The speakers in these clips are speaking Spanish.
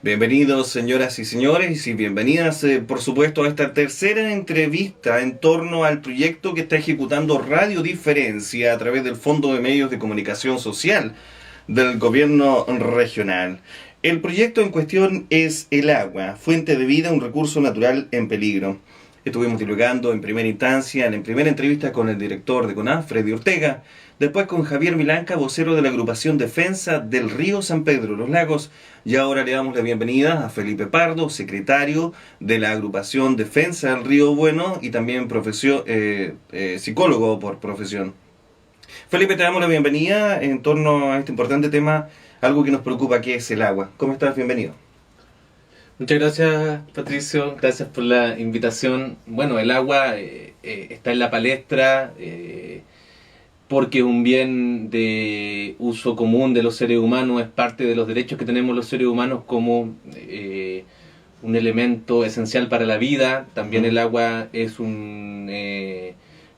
Bienvenidos, señoras y señores, y bienvenidas, por supuesto, a esta tercera entrevista en torno al proyecto que está ejecutando Radio Diferencia a través del Fondo de Medios de Comunicación Social del Gobierno Regional. El proyecto en cuestión es el agua, fuente de vida, un recurso natural en peligro. Estuvimos dialogando en primera instancia, en primera entrevista con el director de CONAF, Freddy Ortega, después con Javier Milanca, vocero de la agrupación Defensa del Río San Pedro de los Lagos, y ahora le damos la bienvenida a Felipe Pardo, secretario de la agrupación Defensa del Río Bueno y también psicólogo por profesión. Felipe, te damos la bienvenida en torno a este importante tema, algo que nos preocupa, que es el agua. ¿Cómo estás? Bienvenido. Muchas gracias, Patricio, gracias por la invitación. Bueno, el agua está en la palestra porque es un bien de uso común de los seres humanos, es parte de los derechos que tenemos los seres humanos como un elemento esencial para la vida. También el agua es un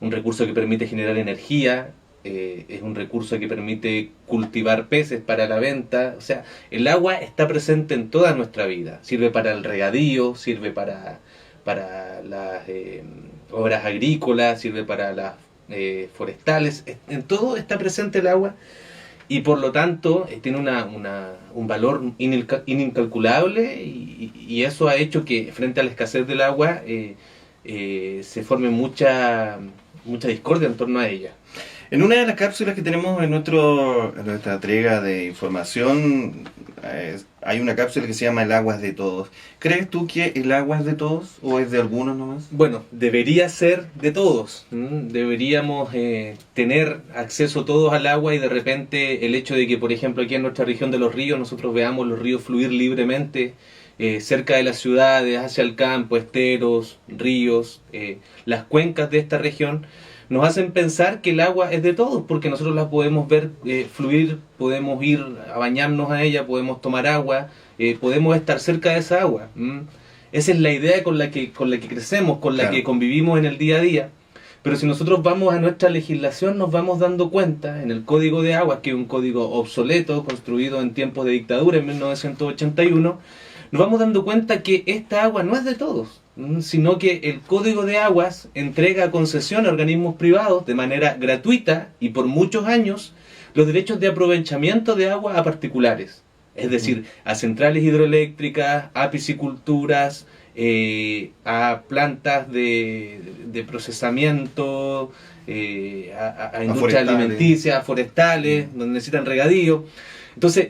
recurso que permite generar energía. Es un recurso que permite cultivar peces para la venta. O sea, el agua está presente en toda nuestra vida. Sirve para el regadío, sirve para las obras agrícolas, sirve para las forestales. En todo está presente el agua y por lo tanto tiene un valor incalculable y eso ha hecho que frente a la escasez del agua se forme mucha discordia en torno a ella. En una de las cápsulas que tenemos en nuestra entrega de información, hay una cápsula que se llama El agua es de todos. ¿Crees tú que el agua es de todos o es de algunos nomás? Bueno, debería ser de todos. Deberíamos tener acceso todos al agua y de repente el hecho de que, por ejemplo, aquí en nuestra región de los ríos, nosotros veamos los ríos fluir libremente cerca de las ciudades, hacia el campo, esteros, ríos, las cuencas de esta región, nos hacen pensar que el agua es de todos, porque nosotros la podemos ver fluir, podemos ir a bañarnos a ella, podemos tomar agua, podemos estar cerca de esa agua. Esa es la idea con la que crecemos, con la que convivimos en el día a día. Pero si nosotros vamos a nuestra legislación, nos vamos dando cuenta, en el Código de Aguas, que es un código obsoleto, construido en tiempos de dictadura en 1981, nos vamos dando cuenta que esta agua no es de todos, sino que el Código de Aguas entrega a concesión a organismos privados de manera gratuita y por muchos años los derechos de aprovechamiento de agua a particulares, es decir, a centrales hidroeléctricas, a pisciculturas, a plantas de procesamiento, a industrias alimenticias, a forestales, donde necesitan regadío. Entonces,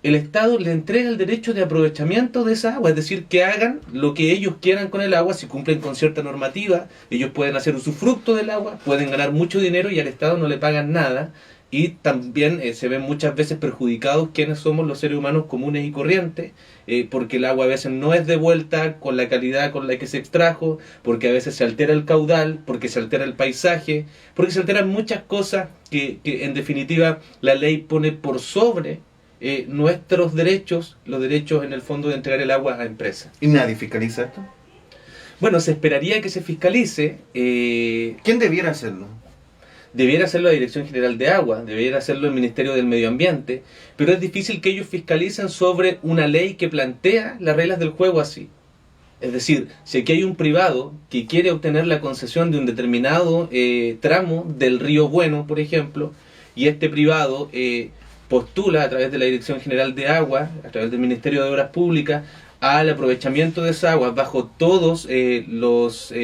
el Estado le entrega el derecho de aprovechamiento de esa agua, es decir, que hagan lo que ellos quieran con el agua, si cumplen con cierta normativa, ellos pueden hacer usufructo del agua, pueden ganar mucho dinero y al Estado no le pagan nada, y también se ven muchas veces perjudicados quienes somos los seres humanos comunes y corrientes, porque el agua a veces no es devuelta con la calidad con la que se extrajo, porque a veces se altera el caudal, porque se altera el paisaje, porque se alteran muchas cosas que en definitiva la ley pone por sobre nuestros derechos, los derechos en el fondo de entregar el agua a empresas. ¿Y nadie fiscaliza esto? Bueno, se esperaría que se fiscalice. ¿Quién debiera hacerlo? Debiera hacerlo la Dirección General de Agua, debiera hacerlo el Ministerio del Medio Ambiente, pero es difícil que ellos fiscalicen sobre una ley que plantea las reglas del juego así. Es decir, si aquí hay un privado que quiere obtener la concesión de un determinado tramo del río Bueno, por ejemplo, y este privado postula a través de la Dirección General de Agua, a través del Ministerio de Obras Públicas, al aprovechamiento de esa agua bajo todos los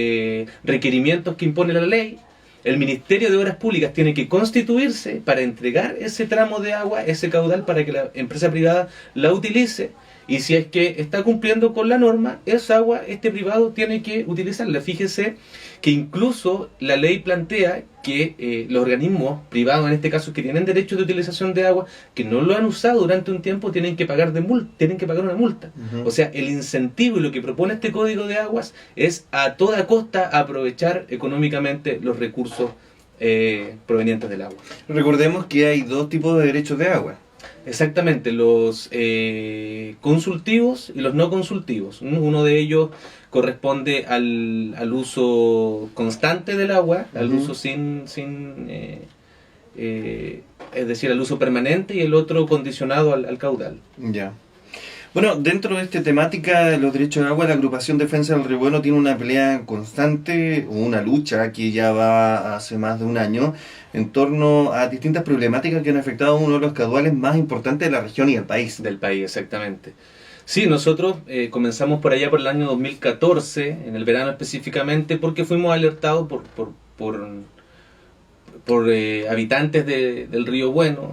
requerimientos que impone la ley, el Ministerio de Obras Públicas tiene que constituirse para entregar ese tramo de agua, ese caudal, para que la empresa privada la utilice, y si es que está cumpliendo con la norma, esa agua este privado tiene que utilizarla. Fíjese que incluso la ley plantea que los organismos privados, en este caso, que tienen derecho de utilización de agua, que no lo han usado durante un tiempo, tienen que pagar una multa. O sea, el incentivo y lo que propone este Código de Aguas es a toda costa aprovechar económicamente los recursos provenientes del agua. Recordemos que hay dos tipos de derechos de agua. Exactamente, los consultivos y los no consultivos. Uno de ellos corresponde al uso constante del agua, al uso es decir, al uso permanente, y el otro condicionado al caudal. Ya. Bueno, dentro de esta temática de los derechos de agua, la agrupación Defensa del Río Bueno tiene una pelea constante, o una lucha que ya va hace más de un año, en torno a distintas problemáticas que han afectado a uno de los caudales más importantes de la región y del país. Del país, exactamente. Sí, nosotros comenzamos por allá por el año 2014, en el verano específicamente, porque fuimos alertados por habitantes del Río Bueno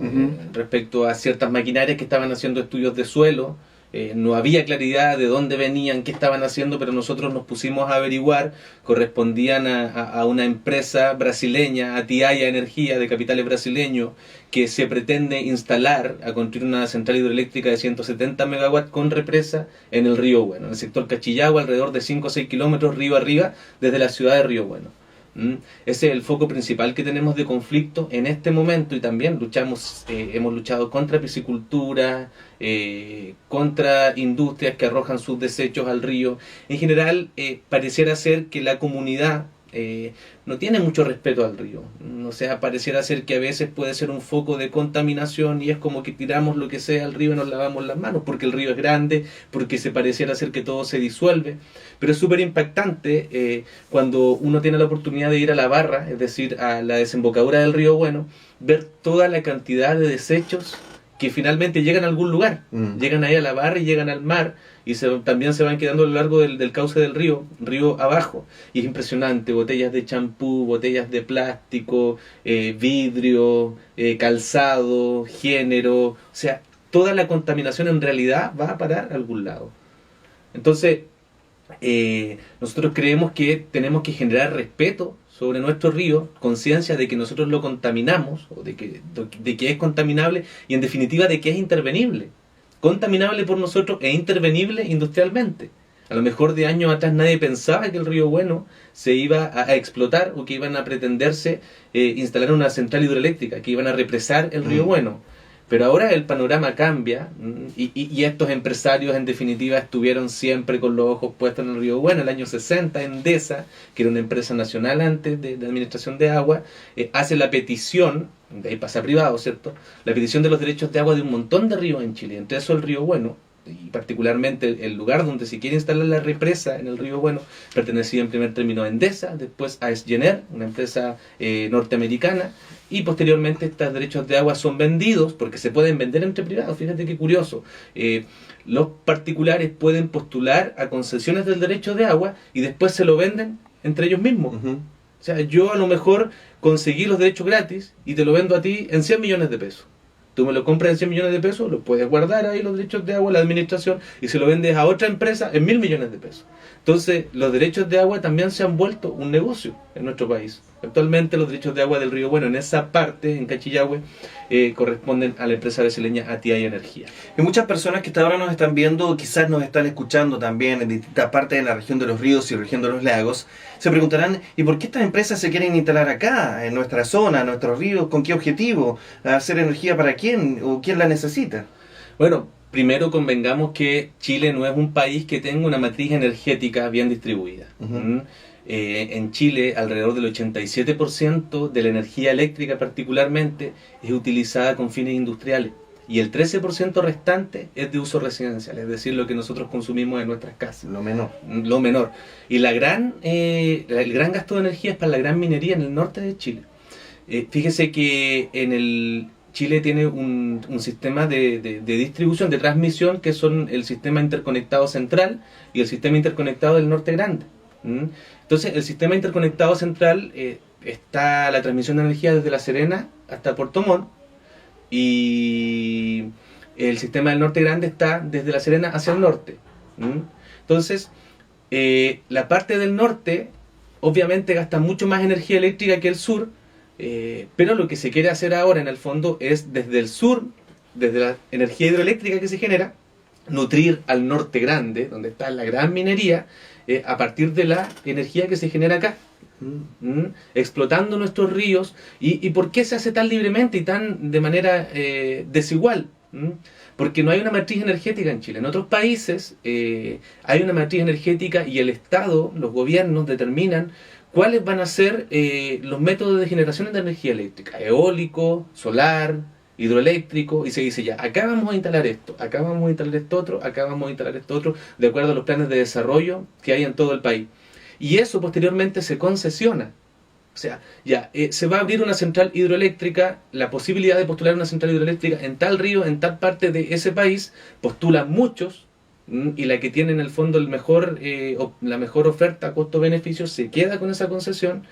respecto a ciertas maquinarias que estaban haciendo estudios de suelo. No había claridad de dónde venían, qué estaban haciendo, pero nosotros nos pusimos a averiguar. Correspondían a una empresa brasileña, a Tiaya Energía, de capitales brasileños, que se pretende instalar a construir una central hidroeléctrica de 170 megawatts con represa en el Río Bueno, en el sector Cachillagua, alrededor de 5 o 6 kilómetros río arriba, desde la ciudad de Río Bueno. Ese es el foco principal que tenemos de conflicto en este momento, y también hemos luchado contra piscicultura, contra industrias que arrojan sus desechos al río. En general, pareciera ser que la comunidad no tiene mucho respeto al río. O sea, pareciera ser que a veces puede ser un foco de contaminación y es como que tiramos lo que sea al río y nos lavamos las manos, porque el río es grande, porque se pareciera ser que todo se disuelve. Pero es súper impactante cuando uno tiene la oportunidad de ir a la barra, es decir, a la desembocadura del Río Bueno, ver toda la cantidad de desechos que finalmente llegan a algún lugar. Llegan ahí a la barra y llegan al mar, y también se van quedando a lo largo del cauce del río abajo. Y es impresionante: botellas de champú, botellas de plástico, vidrio, calzado, género. O sea, toda la contaminación en realidad va a parar a algún lado. Entonces, nosotros creemos que tenemos que generar respeto sobre nuestro río, conciencia de que nosotros lo contaminamos, o de que es contaminable, y en definitiva de que es intervenible. Contaminable por nosotros e intervenible industrialmente. A lo mejor de años atrás nadie pensaba que el Río Bueno se iba a explotar, o que iban a pretenderse instalar una central hidroeléctrica, que iban a represar el Río Bueno. Pero ahora el panorama cambia, y estos empresarios en definitiva estuvieron siempre con los ojos puestos en el Río Bueno. En el año 60, Endesa, que era una empresa nacional antes de administración de agua, hace la petición, de ahí pasa a privado, ¿cierto? La petición de los derechos de agua de un montón de ríos en Chile, entre eso el Río Bueno, y particularmente el lugar donde se quiere instalar la represa en el Río Bueno, pertenecía en primer término a Endesa, después a Esgener, una empresa norteamericana, y posteriormente estos derechos de agua son vendidos, porque se pueden vender entre privados. Fíjate qué curioso. Los particulares pueden postular a concesiones del derecho de agua y después se lo venden entre ellos mismos. O sea, yo a lo mejor conseguí los derechos gratis y te lo vendo a ti en 100 millones de pesos. Tú me lo compras en 100 millones de pesos, lo puedes guardar ahí los derechos de agua, la administración, y se lo vendes a otra empresa en 1.000 millones de pesos. Entonces, los derechos de agua también se han vuelto un negocio en nuestro país. Actualmente los derechos de agua del Río Bueno, en esa parte, en Cachillagüe, corresponden a la empresa brasileña Tiaya Energía. Y muchas personas que hasta ahora nos están viendo, quizás nos están escuchando también en distintas partes de la región de los ríos y región de los lagos, se preguntarán: ¿y por qué estas empresas se quieren instalar acá, en nuestra zona, en nuestros ríos? ¿Con qué objetivo? ¿Hacer energía para quién? ¿O quién la necesita? Bueno, primero convengamos que Chile no es un país que tenga una matriz energética bien distribuida. En Chile, alrededor del 87% de la energía eléctrica particularmente es utilizada con fines industriales, y el 13% restante es de uso residencial, es decir, lo que nosotros consumimos en nuestras casas. Lo menor. Lo menor. Y el gran gasto de energía es para la gran minería en el norte de Chile. Fíjese que Chile tiene un sistema de distribución, de transmisión, que son el sistema interconectado central y el sistema interconectado del norte grande. Entonces, el sistema interconectado central está la transmisión de energía desde La Serena hasta Puerto Montt, y el sistema del norte grande está desde La Serena hacia el norte. Entonces, la parte del norte obviamente gasta mucho más energía eléctrica que el sur, pero lo que se quiere hacer ahora en el fondo es desde el sur, desde la energía hidroeléctrica que se genera, nutrir al norte grande, donde está la gran minería, a partir de la energía que se genera acá, explotando nuestros ríos. ¿Y por qué se hace tan libremente y tan de manera desigual? Porque no hay una matriz energética en Chile. En otros países hay una matriz energética, y el Estado, los gobiernos determinan cuáles van a ser los métodos de generación de energía eléctrica: eólico, solar, hidroeléctrico y se dice ya, acá vamos a instalar esto, acá vamos a instalar esto otro, acá vamos a instalar esto otro, de acuerdo a los planes de desarrollo que hay en todo el país. Y eso posteriormente se concesiona. O sea, ya, se va a abrir una central hidroeléctrica, la posibilidad de postular una central hidroeléctrica en tal río, en tal parte de ese país, postulan muchos, y la que tiene en el fondo la mejor oferta costo-beneficio se queda con esa concesión,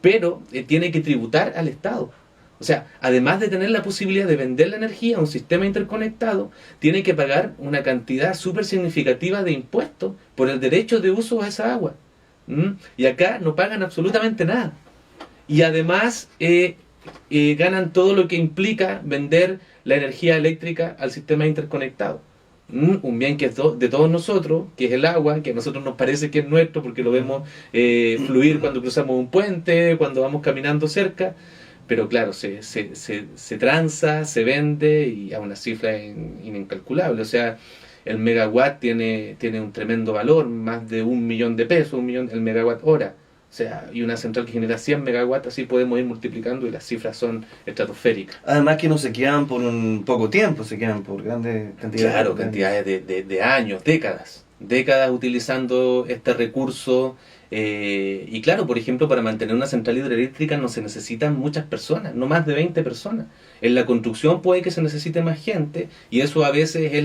pero tiene que tributar al Estado. O sea, además de tener la posibilidad de vender la energía a un sistema interconectado, tiene que pagar una cantidad súper significativa de impuestos por el derecho de uso a esa agua. Y acá no pagan absolutamente nada. Y además ganan todo lo que implica vender la energía eléctrica al sistema interconectado. Un bien que es de todos nosotros, que es el agua, que a nosotros nos parece que es nuestro porque lo vemos fluir cuando cruzamos un puente, cuando vamos caminando cerca, pero claro, se tranza, se vende y a una cifra incalculable. O sea, el megawatt tiene un tremendo valor, más de 1 millón de pesos, el megawatt hora. O sea, y una central que genera 100 megawatts, así podemos ir multiplicando y las cifras son estratosféricas. Además que no se quedan por un poco tiempo, se quedan por grandes cantidades. Claro, cantidades de años, décadas utilizando este recurso. Y claro, por ejemplo, para mantener una central hidroeléctrica no se necesitan muchas personas, no más de 20 personas. En la construcción puede que se necesite más gente y eso a veces es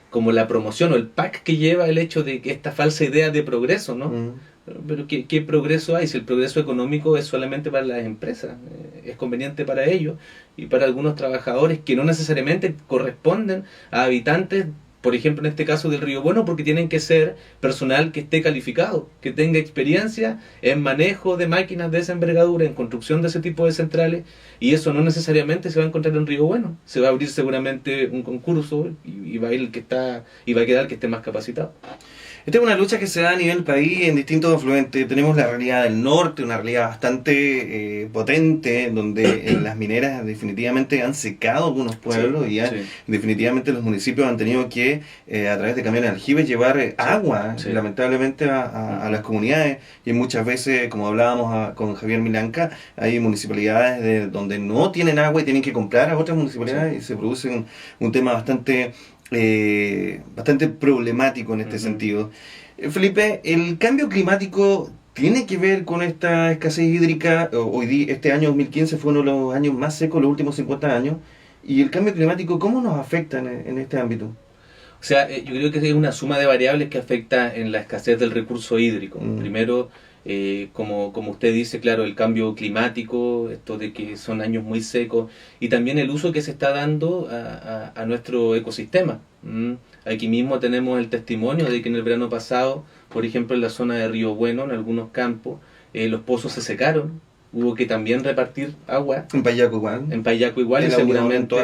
como la promoción o el pack que lleva el hecho de que esta falsa idea de progreso, ¿no? Pero ¿qué progreso hay? Si el progreso económico es solamente para las empresas, es conveniente para ellos y para algunos trabajadores que no necesariamente corresponden a habitantes, por ejemplo en este caso del Río Bueno, porque tienen que ser personal que esté calificado, que tenga experiencia en manejo de máquinas de esa envergadura, en construcción de ese tipo de centrales, y eso no necesariamente se va a encontrar en Río Bueno. Se va a abrir seguramente un concurso y va a ir el que está, y va a quedar el que esté más capacitado. Esta es una lucha que se da a nivel país en distintos afluentes. Tenemos la realidad del norte, una realidad bastante potente, donde las mineras definitivamente han secado algunos pueblos y definitivamente los municipios han tenido que, a través de camiones de aljibes, llevar agua, lamentablemente, a las comunidades. Y muchas veces, como hablábamos con Javier Milanca, hay municipalidades donde no tienen agua y tienen que comprar a otras municipalidades y se produce un tema bastante problemático en este sentido. Felipe, ¿el cambio climático tiene que ver con esta escasez hídrica? Este año 2015 fue uno de los años más secos de los últimos 50 años. ¿Y el cambio climático cómo nos afecta en este ámbito? O sea, yo creo que es una suma de variables que afecta en la escasez del recurso hídrico. Primero, como usted dice, claro, el cambio climático, esto de que son años muy secos, y también el uso que se está dando a nuestro ecosistema. Aquí mismo tenemos el testimonio de que en el verano pasado, por ejemplo en la zona de Río Bueno, en algunos campos, los pozos se secaron, hubo que también repartir agua. En Payaco igual. En Payaco igual, y seguramente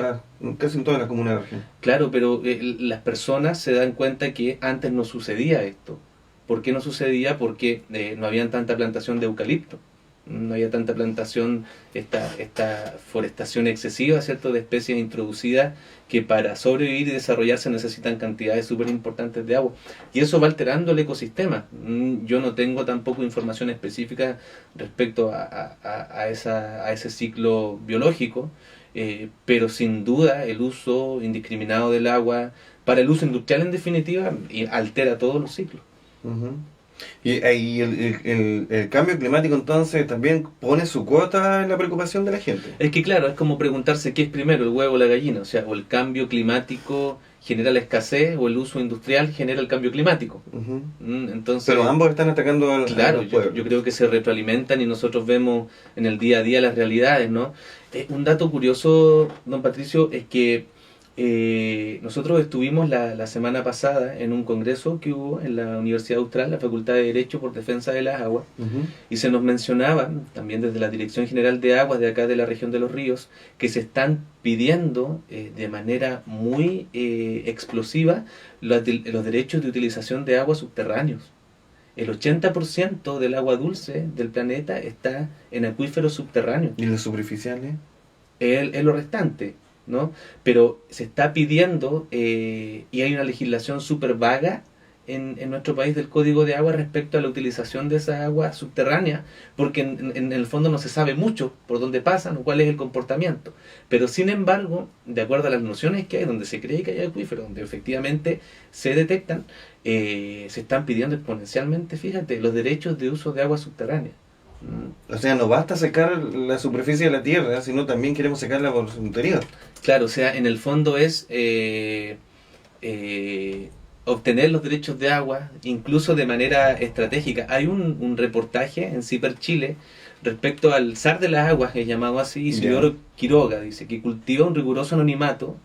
casi en todas las comunas de la región. Claro, pero las personas se dan cuenta que antes no sucedía esto. ¿Por qué no sucedía? Porque no había tanta plantación de eucalipto, no había tanta plantación, esta forestación excesiva, ¿cierto?, de especies introducidas que para sobrevivir y desarrollarse necesitan cantidades súper importantes de agua. Y eso va alterando el ecosistema. Yo no tengo tampoco información específica respecto a ese ciclo biológico, pero sin duda el uso indiscriminado del agua, para el uso industrial en definitiva, altera todos los ciclos. Y el cambio climático entonces también pone su cuota en la preocupación de la gente. Es que claro, es como preguntarse qué es primero, el huevo o la gallina. O sea, o el cambio climático genera la escasez o el uso industrial genera el cambio climático. Entonces, pero ambos están atacando al claro, yo creo que se retroalimentan y nosotros vemos en el día a día las realidades, ¿no? Un dato curioso, don Patricio, es que nosotros estuvimos la semana pasada en un congreso que hubo en la Universidad Austral, la Facultad de Derecho por Defensa de las Aguas, y se nos mencionaba también desde la Dirección General de Aguas de acá de la región de Los Ríos que se están pidiendo de manera muy explosiva los derechos de utilización de aguas subterráneos. El 80% del agua dulce del planeta está en acuíferos subterráneos. ¿Y los superficiales? Es lo restante, ¿no? Pero se está pidiendo, y hay una legislación súper vaga en nuestro país del Código de Agua respecto a la utilización de esa agua subterránea, porque en el fondo no se sabe mucho por dónde pasan o cuál es el comportamiento. Pero sin embargo, de acuerdo a las nociones que hay, donde se cree que hay acuíferos, donde efectivamente se detectan, se están pidiendo exponencialmente, fíjate, los derechos de uso de agua subterránea. O sea, no basta secar la superficie de la tierra, sino también queremos secarla por su interior. Claro, o sea, en el fondo es obtener los derechos de agua, incluso de manera estratégica. Hay un reportaje en CIPER Chile respecto al zar de las aguas, que es llamado así, Isidoro Quiroga, dice, que cultiva un riguroso anonimato,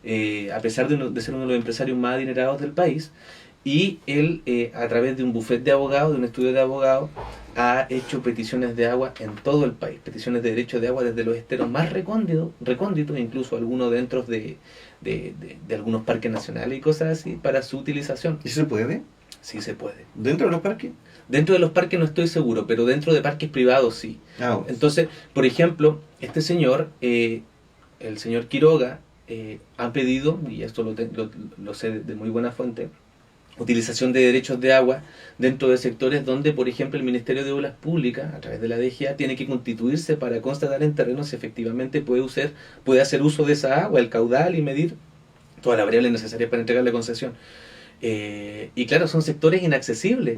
a pesar de ser uno de los empresarios más adinerados del país, y él, a través de un bufete de abogados, de un estudio de abogados, ha hecho peticiones de agua en todo el país, peticiones de derechos de agua desde los esteros más recónditos, incluso algunos dentro de algunos parques nacionales y cosas así, para su utilización. ¿Y se puede? Sí se puede. ¿Dentro de los parques? Dentro de los parques no estoy seguro, pero dentro de parques privados sí. Pues. Entonces, por ejemplo, este señor, el señor Quiroga, ha pedido, y esto lo sé de muy buena fuente, utilización de derechos de agua dentro de sectores donde, por ejemplo, el Ministerio de Obras Públicas, a través de la DGA, tiene que constituirse para constatar en terreno si efectivamente puede hacer uso de esa agua, el caudal, y medir todas las variables necesarias para entregar la concesión. Y claro, son sectores inaccesibles,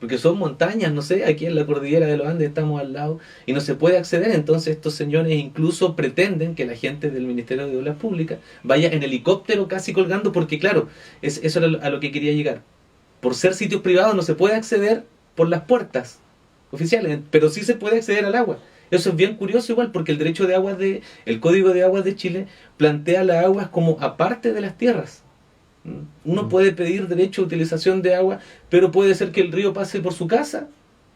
porque son montañas, no sé, aquí en la cordillera de los Andes estamos al lado y no se puede acceder. Entonces estos señores incluso pretenden que la gente del Ministerio de Obras Públicas vaya en helicóptero casi colgando, porque claro, eso era a lo que quería llegar. Por ser sitios privados no se puede acceder por las puertas oficiales, pero sí se puede acceder al agua. Eso es bien curioso igual, porque el derecho de aguas el Código de Aguas de Chile plantea las aguas como aparte de las tierras. Uno puede pedir derecho a utilización de agua, pero puede ser que el río pase por su casa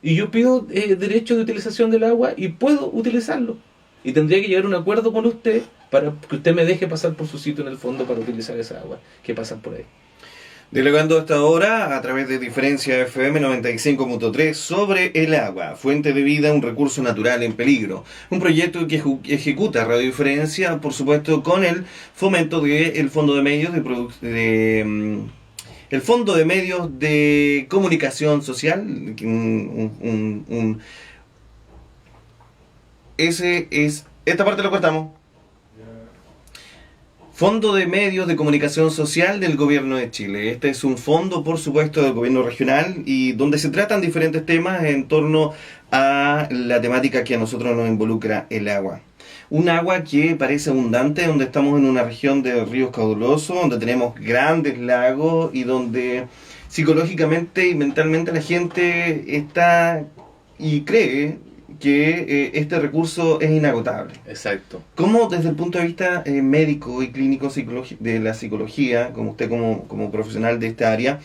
y yo pido derecho de utilización del agua y puedo utilizarlo. Y tendría que llegar a un acuerdo con usted para que usted me deje pasar por su sitio en el fondo para utilizar esa agua que pasan por ahí. Dialogando hasta ahora a través de Diferencia FM 95.3 sobre el agua, fuente de vida, un recurso natural en peligro. Un proyecto que ejecuta Radio Diferencia, por supuesto, con el fomento del Fondo de Medios el Fondo de Medios de Comunicación Social. Esta parte lo cortamos. Fondo de Medios de Comunicación Social del Gobierno de Chile. Este es un fondo, por supuesto, del gobierno regional y donde se tratan diferentes temas en torno a la temática que a nosotros nos involucra, el agua. Un agua que parece abundante, donde estamos en una región de ríos caudalosos, donde tenemos grandes lagos y donde psicológicamente y mentalmente la gente está y cree que este recurso es inagotable. Exacto. ¿Cómo desde el punto de vista médico y clínico de la psicología, como usted como profesional de esta área,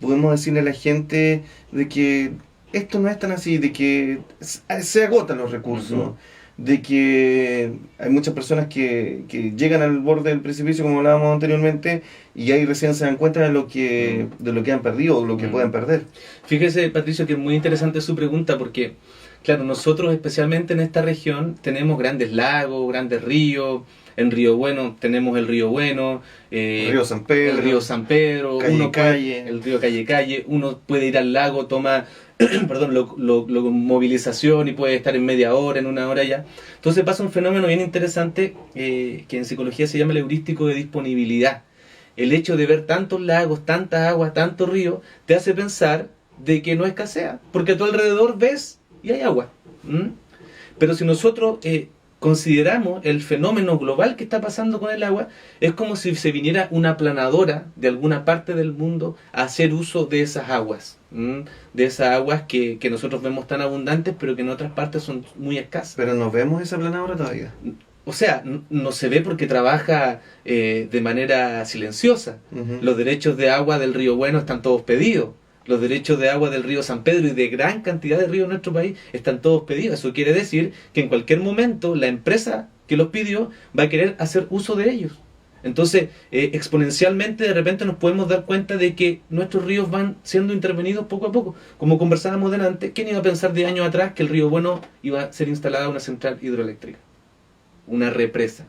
podemos decirle a la gente de que esto no es tan así, de que se agotan los recursos, de que hay muchas personas que llegan al borde del precipicio, como hablábamos anteriormente, y ahí recién se dan cuenta de lo que han perdido o lo que pueden perder? Fíjese, Patricio, que es muy interesante su pregunta, porque claro, nosotros especialmente en esta región tenemos grandes lagos, grandes ríos. En Río Bueno tenemos el Río Bueno, Río San Pedro, el Río San Pedro, el río Calle. Uno puede ir al lago, toma movilización y puede estar en media hora, en una hora ya. Entonces pasa un fenómeno bien interesante que en psicología se llama el heurístico de disponibilidad. El hecho de ver tantos lagos, tanta agua, tanto río, te hace pensar de que no escasea, porque a tu alrededor ves y hay agua. Pero si nosotros consideramos el fenómeno global que está pasando con el agua, es como si se viniera una planadora de alguna parte del mundo a hacer uso de esas aguas, de esas aguas que nosotros vemos tan abundantes, pero que en otras partes son muy escasas. Pero no vemos esa planadora todavía. O sea, no se ve porque trabaja de manera silenciosa. Los derechos de agua del Río Bueno están todos pedidos. Los derechos de agua del río San Pedro y de gran cantidad de ríos en nuestro país están todos pedidos. Eso quiere decir que en cualquier momento la empresa que los pidió va a querer hacer uso de ellos. Entonces, exponencialmente de repente nos podemos dar cuenta de que nuestros ríos van siendo intervenidos poco a poco. Como conversábamos delante, ¿quién iba a pensar de años atrás que el Río Bueno iba a ser instalada una central hidroeléctrica? Una represa.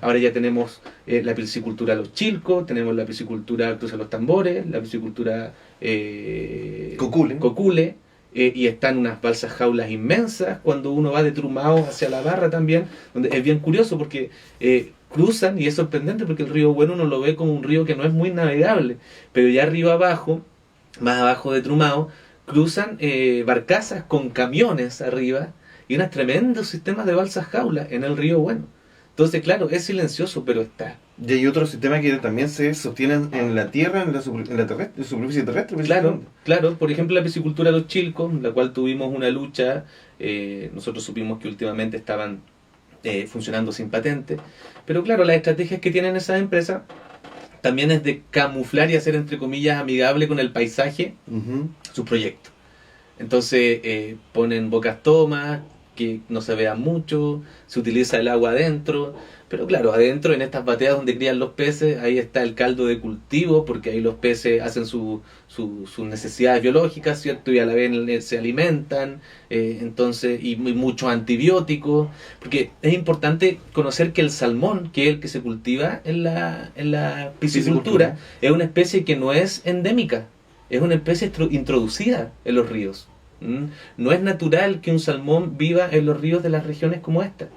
Ahora ya tenemos la piscicultura Los Chilcos, tenemos la piscicultura Cruce los Tambores, la piscicultura Cocule, y están unas balsas jaulas inmensas cuando uno va de Trumao hacia la Barra también, donde es bien curioso porque cruzan, y es sorprendente porque el río Bueno uno lo ve como un río que no es muy navegable, pero ya arriba abajo, más abajo de Trumao, cruzan barcazas con camiones arriba y unos tremendos sistemas de balsas jaulas en el río Bueno. Entonces, claro, es silencioso, pero está. Y hay otros sistemas que también se sostienen en la tierra, en la superficie terrestre. Claro, por ejemplo la piscicultura Los Chilcos, la cual tuvimos una lucha, nosotros supimos que últimamente estaban funcionando sin patente, pero claro, las estrategias que tienen esas empresas también es de camuflar y hacer, entre comillas, amigable con el paisaje su proyecto. Entonces ponen bocas tomas, que no se vea mucho, se utiliza el agua adentro, pero claro, adentro en estas bateas donde crían los peces, ahí está el caldo de cultivo, porque ahí los peces hacen sus necesidades biológicas, ¿cierto? Y a la vez se alimentan, entonces, y muchos antibióticos, porque es importante conocer que el salmón, que es el que se cultiva en la piscicultura, es una especie que no es endémica, es una especie introducida en los ríos. No es natural que un salmón viva en los ríos de las regiones como esta.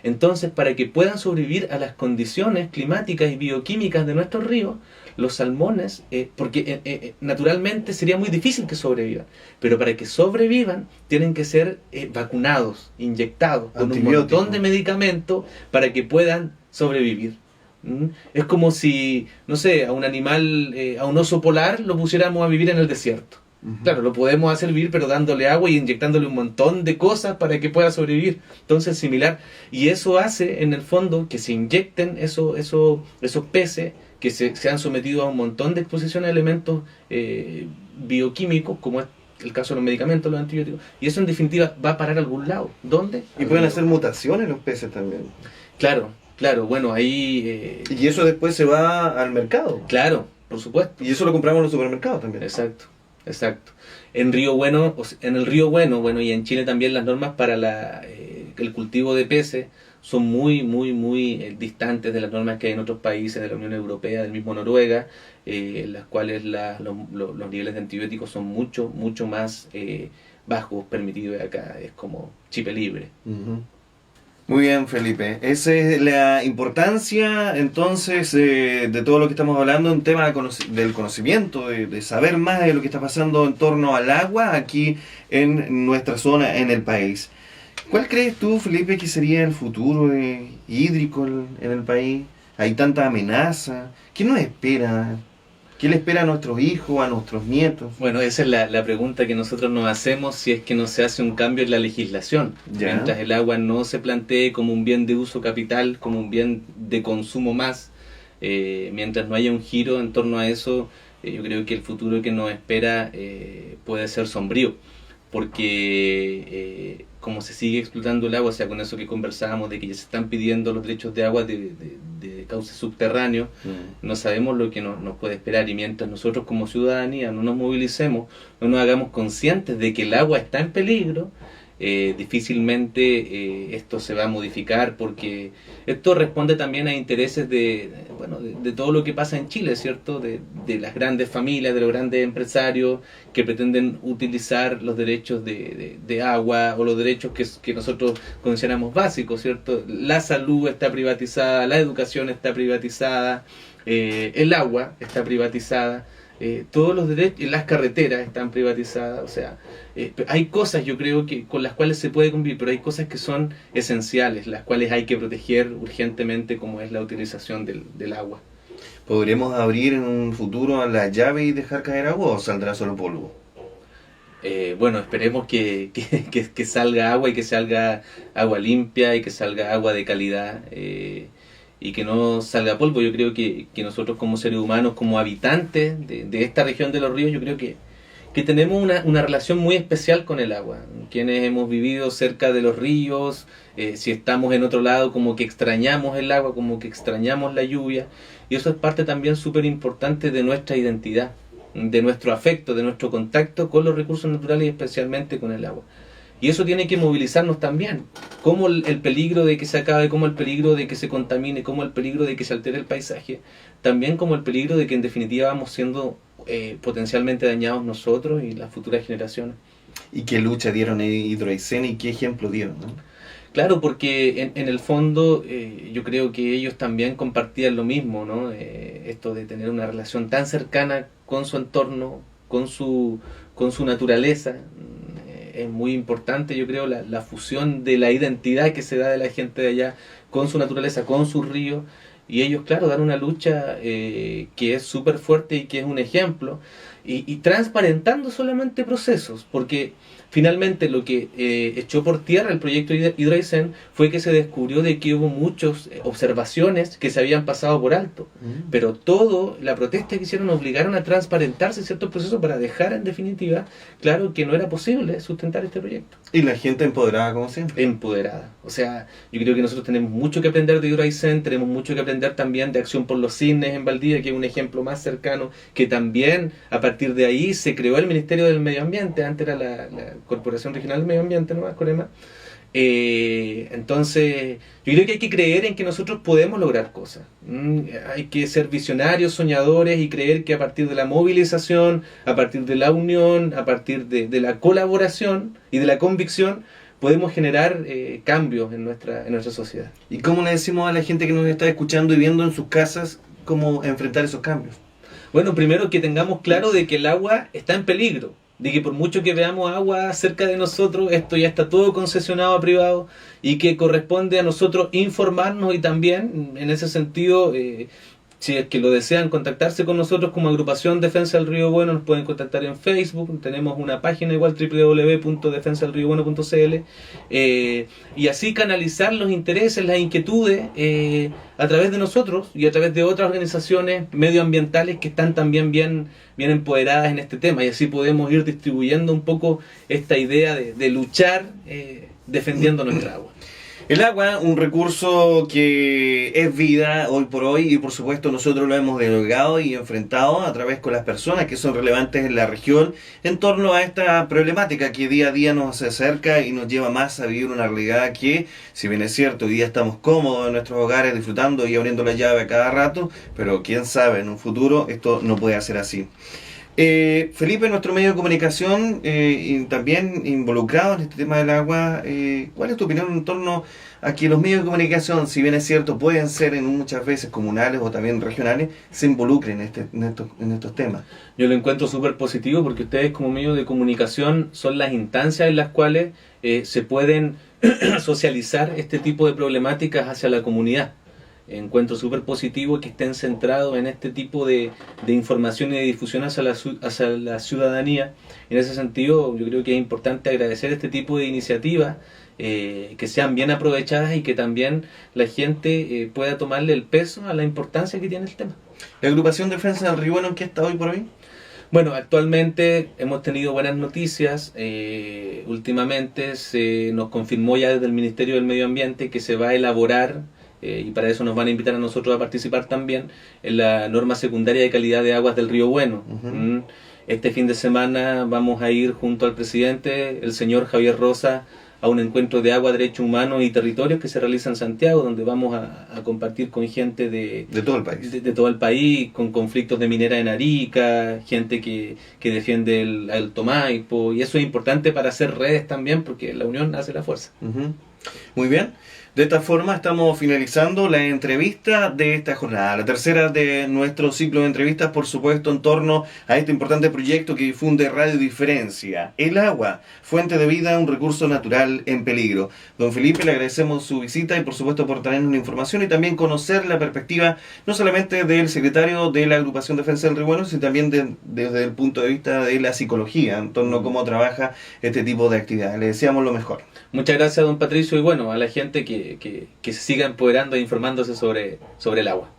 Entonces, para que puedan sobrevivir a las condiciones climáticas y bioquímicas de nuestros ríos, los salmones, porque naturalmente sería muy difícil que sobrevivan, pero para que sobrevivan tienen que ser vacunados, inyectados con un montón de medicamentos para que puedan sobrevivir. Es como si, no sé, a un animal, a un oso polar lo pusiéramos a vivir en el desierto. Claro, lo podemos hacer vivir, pero dándole agua y inyectándole un montón de cosas para que pueda sobrevivir. Entonces, similar. Y eso hace, en el fondo, que se inyecten esos peces que se han sometido a un montón de exposición a elementos bioquímicos, como es el caso de los medicamentos, los antibióticos. Y eso, en definitiva, va a parar a algún lado. ¿Dónde? Y pueden hacer mutaciones los peces también. Claro, bueno, ahí... Y eso después se va al mercado. Claro, por supuesto. Y eso lo compramos en los supermercados también. Exacto. En Río Bueno, en el Río Bueno, y en Chile también las normas para el cultivo de peces son muy distantes de las normas que hay en otros países de la Unión Europea, del mismo Noruega, en las cuales los niveles de antibióticos son mucho más bajos, permitidos acá, es como chipe libre. Muy bien, Felipe. Esa es la importancia, entonces, de todo lo que estamos hablando en tema del conocimiento, de saber más de lo que está pasando en torno al agua aquí en nuestra zona, en el país. ¿Cuál crees tú, Felipe, que sería el futuro hídrico en el país? Hay tanta amenaza. ¿Qué nos espera? ¿Qué le espera a nuestros hijos, a nuestros nietos? Bueno, esa es la pregunta que nosotros nos hacemos si es que no se hace un cambio en la legislación. ¿Ya? Mientras el agua no se plantee como un bien de uso capital, como un bien de consumo más, mientras no haya un giro en torno a eso, yo creo que el futuro que nos espera puede ser sombrío, porque como se sigue explotando el agua, o sea, con eso que conversábamos de que ya se están pidiendo los derechos de agua de cauces subterráneos, no sabemos lo que nos puede esperar, y mientras nosotros como ciudadanía no nos movilicemos, no nos hagamos conscientes de que el agua está en peligro, difícilmente esto se va a modificar, porque esto responde también a intereses de todo lo que pasa en Chile, ¿cierto? De las grandes familias, de los grandes empresarios que pretenden utilizar los derechos de agua o los derechos que nosotros consideramos básicos, ¿cierto? La salud está privatizada, la educación está privatizada, el agua está privatizada. Todos los derechos, las carreteras están privatizadas, o sea, hay cosas yo creo que con las cuales se puede cumplir, pero hay cosas que son esenciales, las cuales hay que proteger urgentemente, como es la utilización del agua. ¿Podremos abrir en un futuro la llave y dejar caer agua o saldrá solo polvo? Esperemos que salga agua y que salga agua limpia y que salga agua de calidad. Y que no salga polvo. Yo creo que nosotros como seres humanos, como habitantes de esta región de los ríos, yo creo que tenemos una relación muy especial con el agua. Quienes hemos vivido cerca de los ríos, si estamos en otro lado, como que extrañamos el agua, como que extrañamos la lluvia, y eso es parte también súper importante de nuestra identidad, de nuestro afecto, de nuestro contacto con los recursos naturales y especialmente con el agua. Y eso tiene que movilizarnos también. Como el peligro de que se acabe, como el peligro de que se contamine, como el peligro de que se altere el paisaje, también como el peligro de que en definitiva vamos siendo potencialmente dañados nosotros y las futuras generaciones. ¿Y qué lucha dieron Hidroaicén y qué ejemplo dieron, ¿no? Claro, porque en el fondo yo creo que ellos también compartían lo mismo, ¿no? Esto de tener una relación tan cercana con su entorno, con su naturaleza. Es muy importante, yo creo, la fusión de la identidad que se da de la gente de allá con su naturaleza, con sus ríos. Y ellos, claro, dan una lucha que es súper fuerte y que es un ejemplo. Y transparentando solamente procesos, porque finalmente lo que echó por tierra el proyecto Hidroaicén fue que se descubrió de que hubo muchas observaciones que se habían pasado por alto, pero todo, la protesta que hicieron obligaron a transparentarse ciertos procesos para dejar en definitiva claro que no era posible sustentar este proyecto. Y la gente empoderada como siempre. Empoderada. O sea, yo creo que nosotros tenemos mucho que aprender de Hidroaicén, tenemos mucho que aprender también de Acción por los Cisnes en Valdivia, que es un ejemplo más cercano, que también a partir de ahí se creó el Ministerio del Medio Ambiente, antes era la Corporación Regional del Medio Ambiente, ¿no? Corema. Entonces, yo creo que hay que creer en que nosotros podemos lograr cosas. Hay que ser visionarios, soñadores y creer que a partir de la movilización, a partir de la unión, a partir de la colaboración y de la convicción, podemos generar cambios en nuestra sociedad. ¿Y cómo le decimos a la gente que nos está escuchando y viendo en sus casas cómo enfrentar esos cambios? Bueno, primero que tengamos claro de que el agua está en peligro, de que por mucho que veamos agua cerca de nosotros, esto ya está todo concesionado a privado y que corresponde a nosotros informarnos y también, en ese sentido, si es que lo desean contactarse con nosotros como agrupación Defensa del Río Bueno, nos pueden contactar en Facebook, tenemos una página igual www.defensadelriobueno.cl y así canalizar los intereses, las inquietudes a través de nosotros y a través de otras organizaciones medioambientales que están también bien empoderadas en este tema, y así podemos ir distribuyendo un poco esta idea de luchar defendiendo nuestra agua. El agua, un recurso que es vida hoy por hoy, y por supuesto nosotros lo hemos dialogado y enfrentado a través con las personas que son relevantes en la región en torno a esta problemática que día a día nos acerca y nos lleva más a vivir una realidad que, si bien es cierto, hoy día estamos cómodos en nuestros hogares disfrutando y abriendo la llave a cada rato, pero quién sabe, en un futuro esto no puede ser así. Felipe, nuestro medio de comunicación y también involucrado en este tema del agua, ¿cuál es tu opinión en torno a que los medios de comunicación, si bien es cierto, pueden ser muchas veces comunales o también regionales, se involucren en estos temas? Yo lo encuentro súper positivo porque ustedes como medios de comunicación son las instancias en las cuales se pueden socializar este tipo de problemáticas hacia la comunidad. Encuentro súper positivo que estén centrados en este tipo de información y de difusión hacia la ciudadanía. En ese sentido, yo creo que es importante agradecer este tipo de iniciativas que sean bien aprovechadas y que también la gente pueda tomarle el peso a la importancia que tiene el tema. ¿La agrupación Defensa del Río Bueno en qué está hoy por hoy? Bueno, actualmente hemos tenido buenas noticias. Últimamente se nos confirmó ya desde el Ministerio del Medio Ambiente que se va a elaborar y para eso nos van a invitar a nosotros a participar también en la norma secundaria de calidad de aguas del Río Bueno. Este fin de semana vamos a ir junto al presidente, el señor Javier Rosa, a un encuentro de agua, derechos humanos y territorios que se realiza en Santiago, donde vamos a compartir con gente de todo el país, de todo el país, con conflictos de minera en Arica, gente que defiende el Alto Maipo, y eso es importante para hacer redes también, porque la unión hace la fuerza. Muy bien. De esta forma estamos finalizando la entrevista de esta jornada, la tercera de nuestro ciclo de entrevistas, por supuesto, en torno a este importante proyecto que difunde Radio Diferencia. El agua, fuente de vida, un recurso natural en peligro. Don Felipe, le agradecemos su visita y por supuesto por traernos la información y también conocer la perspectiva no solamente del secretario de la agrupación Defensa del Río Bueno, sino también desde el punto de vista de la psicología, en torno a cómo trabaja este tipo de actividades. Le deseamos lo mejor. Muchas gracias, don Patricio, y bueno, a la gente que se siga empoderando e informándose sobre el agua.